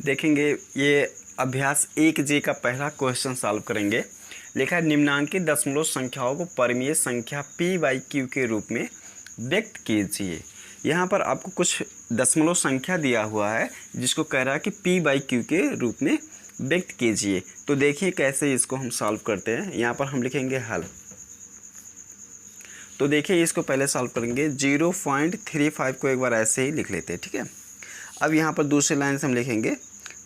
देखेंगे ये अभ्यास 1J का पहला क्वेश्चन सॉल्व करेंगे। लिखा है निम्नांकित दशमलव संख्याओं को परमीय संख्या p/q के रूप में व्यक्त कीजिए। यहाँ पर आपको कुछ दशमलव संख्या दिया हुआ है जिसको कह रहा है कि p/q के रूप में व्यक्त कीजिए। तो देखिए कैसे इसको हम सॉल्व करते हैं। यहाँ पर हम लिखेंगे हल। तो देखिए इसको पहले सॉल्व करेंगे। 0.35 को एक बार ऐसे ही लिख लेते हैं, ठीक है। अब यहाँ पर दूसरी लाइन से हम लिखेंगे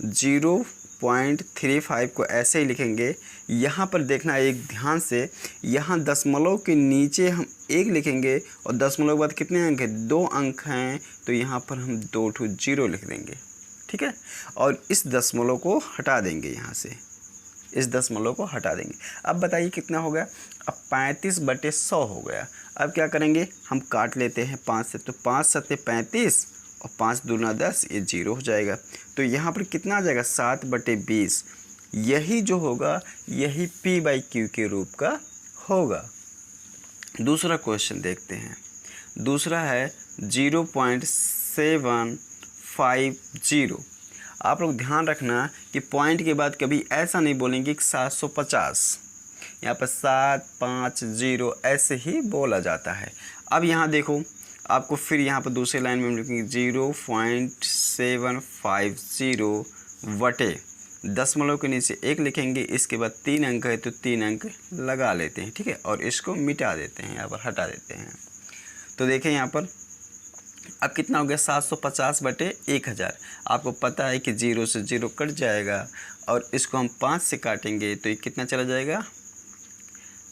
0.35 को ऐसे ही लिखेंगे। यहाँ पर देखना एक ध्यान से, यहाँ दशमलव के नीचे हम 1 लिखेंगे और दशमलव के बाद कितने अंक हैं, 2 अंक हैं, तो यहाँ पर हम 2 0 लिख देंगे, ठीक है। और इस दशमलव को हटा देंगे, यहाँ से इस दशमलव को हटा देंगे। अब बताइए कितना हो गया। अब 35/100 हो गया। अब क्या करेंगे, हम काट लेते हैं 5 से, तो 5 7 35 और 5 दूना 10, ये 0 हो जाएगा। तो यहाँ पर कितना आ जाएगा, 7/20। यही जो होगा यही p/q के रूप का होगा। दूसरा क्वेश्चन देखते हैं। दूसरा है 0.750। आप लोग ध्यान रखना कि पॉइंट के बाद कभी ऐसा नहीं बोलेंगे कि 750। यहाँ पर 750 ऐसे ही बोला जाता है। अब यहाँ देखो, आपको फिर यहाँ पर दूसरी लाइन में हम लिखेंगे 0.750 वटे दशमलव के नीचे 1 लिखेंगे। इसके बाद 3 अंक है तो 3 अंक लगा लेते हैं, ठीक है, और इसको मिटा देते हैं, यहाँ पर हटा देते हैं। तो देखें यहाँ पर अब कितना हो गया, 750/1000। आपको पता है कि 0 से 0 कट जाएगा और इसको हम 5 से काटेंगे तो ये कितना चला जाएगा,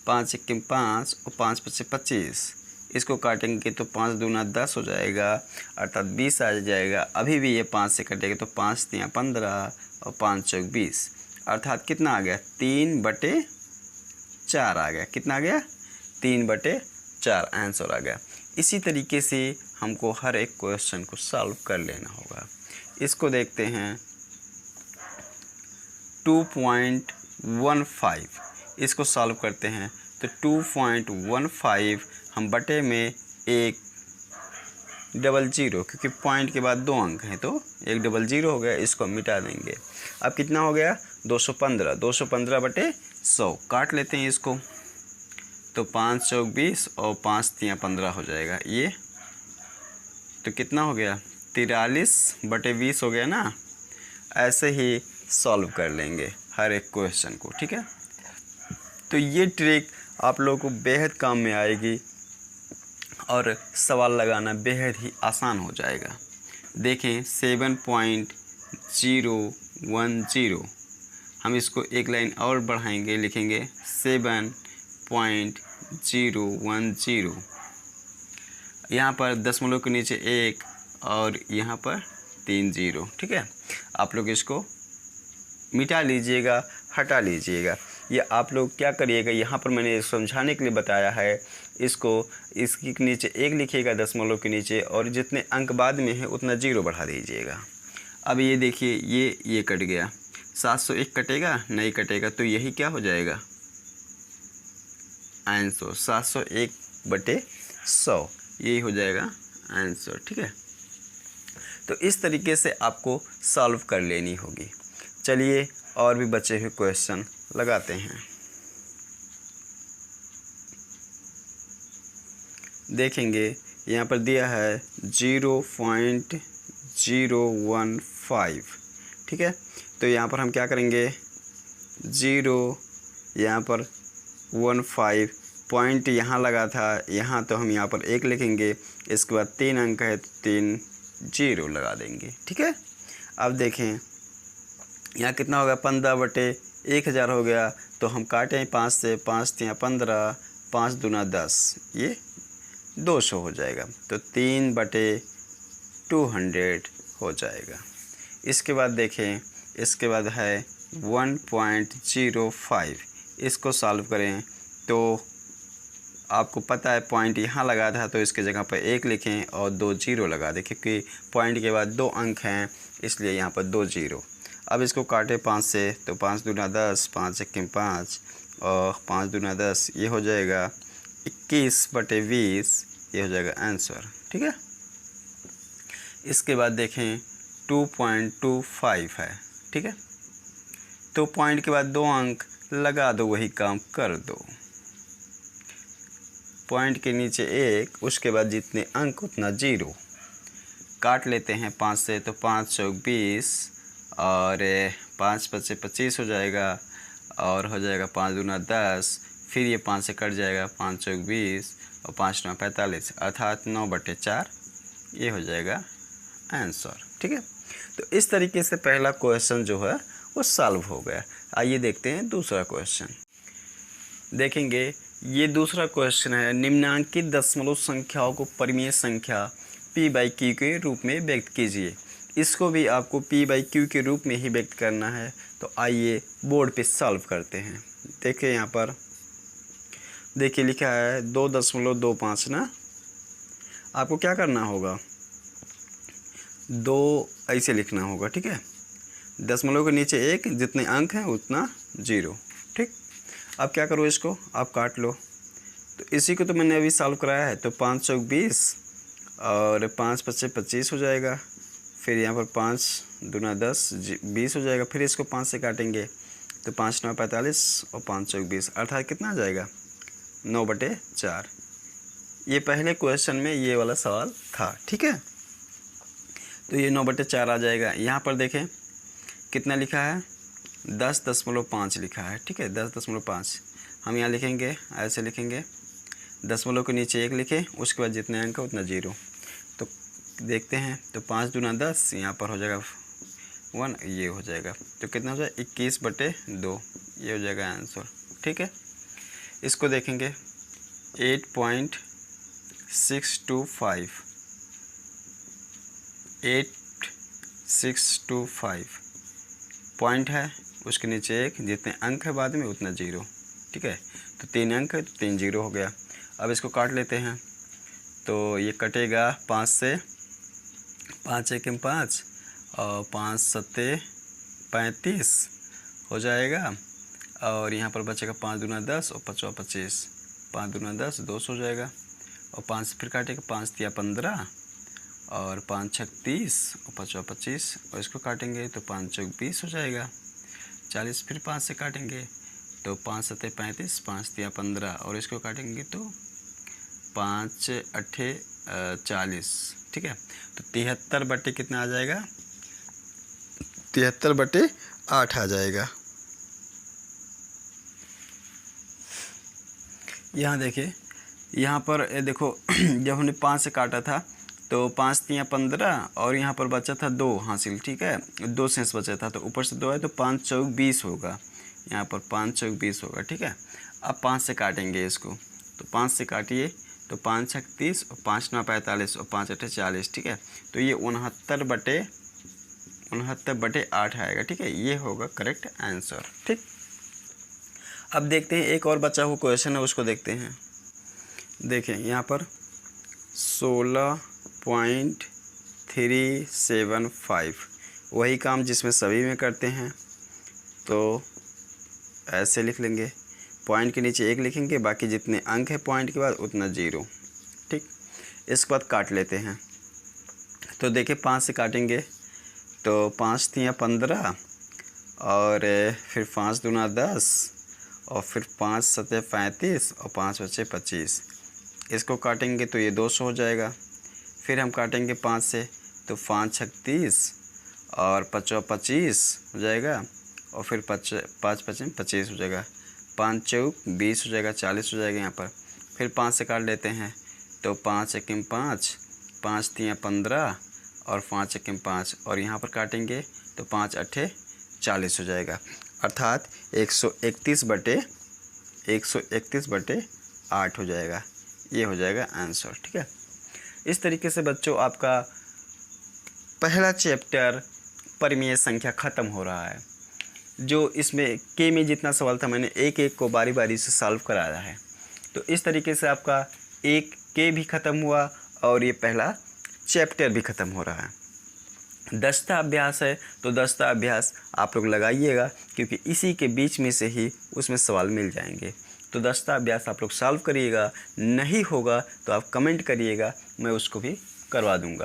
5 1 5 और 5 5 25। इसको काटेंगे तो 5 दूना 10 हो जाएगा, अर्थात 20 आ जाएगा। अभी भी ये 5 से कटेगा तो 5 3 15 और 5 चौक 20, अर्थात कितना आ गया, 3/4 आ गया। कितना आ गया, 3/4 आंसर आ गया। इसी तरीके से हमको हर एक क्वेश्चन को सॉल्व कर लेना होगा। इसको देखते हैं 2.15, इसको सॉल्व करते हैं। तो 2.15 हम बटे में 1 00, क्योंकि पॉइंट के बाद 2 अंक हैं तो 1 00 हो गया, इसको मिटा देंगे। अब कितना हो गया, 215। 215/100 काट लेते हैं इसको, तो 5 चौक 20 और 5 3 15 हो जाएगा। ये तो कितना हो गया, 43/20 हो गया ना। ऐसे ही सॉल्व कर लेंगे हर एक क्वेश्चन को, ठीक है। तो ये ट्रिक आप लोगों को बेहद काम में आएगी और सवाल लगाना बेहद ही आसान हो जाएगा। देखें 7.010, हम इसको एक लाइन और बढ़ाएंगे, लिखेंगे 7.010। यहाँ पर दशमलव के नीचे 1 और यहाँ पर 3 0, ठीक है। आप लोग इसको मिटा लीजिएगा, हटा लीजिएगा। ये आप लोग क्या करिएगा, यहाँ पर मैंने समझाने के लिए बताया है। इसको इसके नीचे 1 लिखिएगा दशमलव के नीचे, और जितने अंक बाद में है उतना 0 बढ़ा दीजिएगा। अब ये देखिए ये कट गया, 701 कटेगा, नहीं कटेगा, तो यही क्या हो जाएगा, आंसर 701/100, यही हो जाएगा आंसर, ठीक है। तो इस तरीके से आपको सॉल्व कर लेनी होगी। चलिए और भी बचे हुए क्वेश्चन लगाते हैं। देखेंगे यहाँ पर दिया है 0.015, ठीक है। तो यहाँ पर हम क्या करेंगे, 0 यहाँ पर 15 पॉइंट यहाँ लगा था, यहाँ तो हम यहाँ पर 1 लिखेंगे। इसके बाद 3 अंक है तो 3 0 लगा देंगे, ठीक है। अब देखें यहाँ कितना हो गया, 15/1000 हो गया। तो हम काटें 5 से, 5 3 15, 5 दूना 10, ये 200 हो जाएगा, तो 3/200 हो जाएगा। इसके बाद देखें, इसके बाद है 1.05, इसको सॉल्व करें तो आपको पता है पॉइंट यहाँ लगा था, तो इसके जगह पर 1 लिखें और 2 0 लगा दें, क्योंकि पॉइंट के बाद 2 अंक हैं इसलिए यहाँ पर 2 0। अब इसको काटे 5 से, तो 5 दूना 10, 5 1 5 और 5 दूना 10, ये हो जाएगा 21/20, ये हो जाएगा आंसर, ठीक है। इसके बाद देखें 2.25 है, ठीक है। तो पॉइंट के बाद 2 अंक लगा दो, वही काम कर दो। पॉइंट के नीचे 1, उसके बाद जितने अंक उतना 0। काट लेते हैं 5 से, तो 5 चौक 20 और 5 पचे 25 हो जाएगा, और हो जाएगा 5 दूना 10, फिर ये 5 से कट जाएगा, 5 चौक 20 और 5 9 45, अर्थात 9/4 ये हो जाएगा आंसर, ठीक है। तो इस तरीके से पहला क्वेश्चन जो है वो सॉल्व हो गया। आइए देखते हैं दूसरा क्वेश्चन। देखेंगे ये दूसरा क्वेश्चन है, निम्नांकित दशमलव संख्याओं को परिमेय संख्या p/q के रूप में व्यक्त कीजिए। इसको भी आपको p/q के रूप में ही व्यक्त करना है। तो आइए बोर्ड पे सॉल्व करते हैं। देखिए यहाँ पर देखिए लिखा है 2.25 ना। आपको क्या करना होगा, 2 ऐसे लिखना होगा, ठीक है। दशमलव के नीचे 1, जितने अंक हैं उतना 0, ठीक। अब क्या करो, इसको आप काट लो। तो इसी को तो मैंने अभी सॉल्व कराया है। तो 5 चौक 20 और 5 पचे 25 हो जाएगा, फिर यहाँ पर 5 दूना 10 20 हो जाएगा। फिर इसको 5 से काटेंगे तो 5 9 45 और 5 चौक 20, अर्थात कितना आ जाएगा 9/4। ये पहले क्वेश्चन में ये वाला सवाल था, ठीक है। तो ये 9/4 आ जाएगा। यहाँ पर देखें कितना लिखा है, 10.5 लिखा है, ठीक है। 10.5 हम यहाँ लिखेंगे, ऐसे लिखेंगे, दशमलव के नीचे 1 लिखें, उसके बाद जितने अंक है उतना 0। तो देखते हैं, तो 5 दूना 10, यहाँ पर हो जाएगा 1, ये हो जाएगा। तो कितना हो जाएगा 21/2, ये हो जाएगा आंसर, ठीक है। इसको देखेंगे 8.625 पॉइंट है, उसके नीचे 1, जितने अंक है बाद में उतना 0, ठीक है। तो 3 अंक है तो 3 0 हो गया। अब इसको काट लेते हैं। तो ये कटेगा 5 से, 5 1 5 और 5 7 35 हो जाएगा, और यहाँ पर बचेगा 5 दूना 10 और 5 25, 5 दूना 10 200 हो जाएगा, और 5 फिर काटेगा, 5 3 15 और 5 6 30 और 5 25, और इसको काटेंगे तो 5 चौक 20 हो जाएगा, 40, फिर 5 से काटेंगे तो 5 7 35, 5 3 15, और इसको काटेंगे तो 5 8 40, ठीक है। तो 73 कितना आ जाएगा, 73/8 आ जाएगा। यहाँ देखिए, यहाँ पर देखो जब हमने 5 से काटा था तो 5 3 15 और यहाँ पर बचा था 2 हासिल, ठीक है। 2 शेष बचा था, तो ऊपर से 2 है तो 5 चौक 20 होगा, यहाँ पर 5 चौक 20 होगा, ठीक है। अब 5 से काटेंगे इसको, तो 5 से काटिए तो 5 6 30 और 5 9 45 और 5 8 40, ठीक है। तो ये 69/8 आएगा, ठीक है। ये होगा करेक्ट आंसर, ठीक। अब देखते हैं एक और बचा हुआ क्वेश्चन है, उसको देखते हैं। देखें यहाँ पर 16.375, वही काम जिसमें सभी में करते हैं। तो ऐसे लिख लेंगे, पॉइंट के नीचे 1 लिखेंगे, बाकी जितने अंक है पॉइंट के बाद उतना 0, ठीक। इसके बाद काट लेते हैं। तो देखिए 5 से काटेंगे तो 5 3 15 और फिर 5 दूना 10 और फिर 5 7 35 और 5 बचे 25। इसको काटेंगे तो ये 200 हो जाएगा। फिर हम काटेंगे 5 से तो 5 6 30 और 5 25 हो जाएगा, और फिर 5 5 25 हो जाएगा, 5 चौक 20 हो जाएगा, 40 हो जाएगा यहाँ पर। फिर 5 से काट लेते हैं तो 5 1 5, 5 3 15 और 5 1 5, और यहाँ पर काटेंगे तो 5 8 40 हो जाएगा, अर्थात 131/8 हो जाएगा। ये हो जाएगा आंसर, ठीक है। इस तरीके से बच्चों आपका पहला चैप्टर परिमेय संख्या ख़त्म हो रहा है। जो इसमें के में जितना सवाल था मैंने एक एक को बारी बारी से सॉल्व कराया है। तो इस तरीके से आपका एक के भी ख़त्म हुआ और ये पहला चैप्टर भी ख़त्म हो रहा है। 10वां अभ्यास है, तो 10वां अभ्यास आप लोग लगाइएगा, क्योंकि इसी के बीच में से ही उसमें सवाल मिल जाएंगे। तो 10वां अभ्यास आप लोग सॉल्व करिएगा, नहीं होगा तो आप कमेंट करिएगा, मैं उसको भी करवा दूंगा।